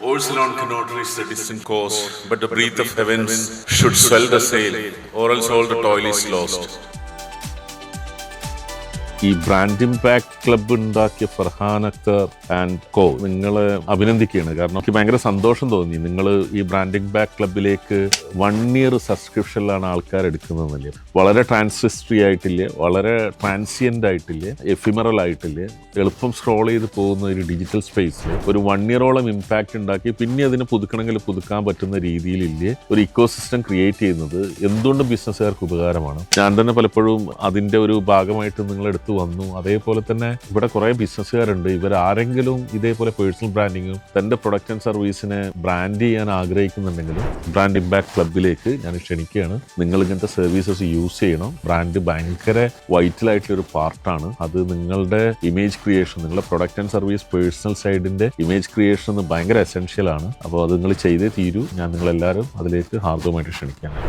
Orsilon cannot reach the distant coast, but the breath of heavens should swell the sail, or else all the toil is lost. ഈ brand impact club ഉണ്ടാക്കിയ Farhan Akhtar and കോ നിങ്ങളെ അഭിനന്ദിക്കുകയാണ്. കാരണം എനിക്ക് ഭയങ്കര സന്തോഷം തോന്നി. നിങ്ങൾ ഈ ബ്രാൻഡ് ഇമ്പാക്ട് ക്ലബിലേക്ക് 1 year സബ്സ്ക്രിപ്ഷനിലാണ് ആൾക്കാർ എടുക്കുന്നതെന്നല്ലേ. വളരെ ട്രാൻസിസ്റ്ററി ആയിട്ടില്ലേ, വളരെ ട്രാൻസിയൻ്റ് ആയിട്ടില്ലേ, എഫിമറൽ ആയിട്ടില്ലേ, എളുപ്പം സ്ക്രോൾ ചെയ്ത് പോകുന്ന ഒരു ഡിജിറ്റൽ സ്പേസിൽ ഒരു 1 year ഇമ്പാക്റ്റ് ഉണ്ടാക്കി പിന്നെ അതിനെ പുതുക്കണമെങ്കിൽ പുതുക്കാൻ പറ്റുന്ന രീതിയിലില്ലേ ഒരു ഇക്കോസിസ്റ്റം ക്രിയേറ്റ് ചെയ്യുന്നത് എന്തുകൊണ്ടും ബിസിനസ്സുകാർക്ക് ഉപകാരമാണ്. ഞാൻ തന്നെ പലപ്പോഴും അതിൻ്റെ ഒരു ഭാഗമായിട്ട് നിങ്ങളെടുത്ത് വന്നു. അതേപോലെ തന്നെ ഇവിടെ കുറേ ബിസിനസ്സുകാരുണ്ട്. ഇവരാരെങ്കിലും ഇതേപോലെ പേഴ്സണൽ ബ്രാൻഡിങ്ങും തൻ്റെ പ്രൊഡക്റ്റ് ആൻഡ് സർവീസിനെ ബ്രാൻഡ് ചെയ്യാൻ ആഗ്രഹിക്കുന്നുണ്ടെങ്കിലും ബ്രാൻഡ് ഇമ്പാക്ട് ക്ലബിലേക്ക് ഞാൻ ക്ഷണിക്കുകയാണ്. നിങ്ങൾ ഇങ്ങനത്തെ സർവീസസ് യൂസ് ചെയ്യണം. ബ്രാൻഡ് ഭയങ്കര വൈറ്റലായിട്ടുള്ളൊരു പാർട്ടാണ്. അത് നിങ്ങളുടെ ഇമേജ് ക്രിയേഷൻ, നിങ്ങളുടെ പ്രൊഡക്റ്റ് ആൻഡ് സർവീസ് പേഴ്സണൽ സൈഡിൻ്റെ ഇമേജ് ക്രിയേഷൻ ഭയങ്കര എസെൻഷ്യലാണ്. അപ്പോൾ അത് നിങ്ങൾ ചെയ്തേ തീരൂ. ഞാൻ നിങ്ങളെല്ലാവരും അതിലേക്ക് ഹാർദവമായിട്ട് ക്ഷണിക്കുകയാണ്.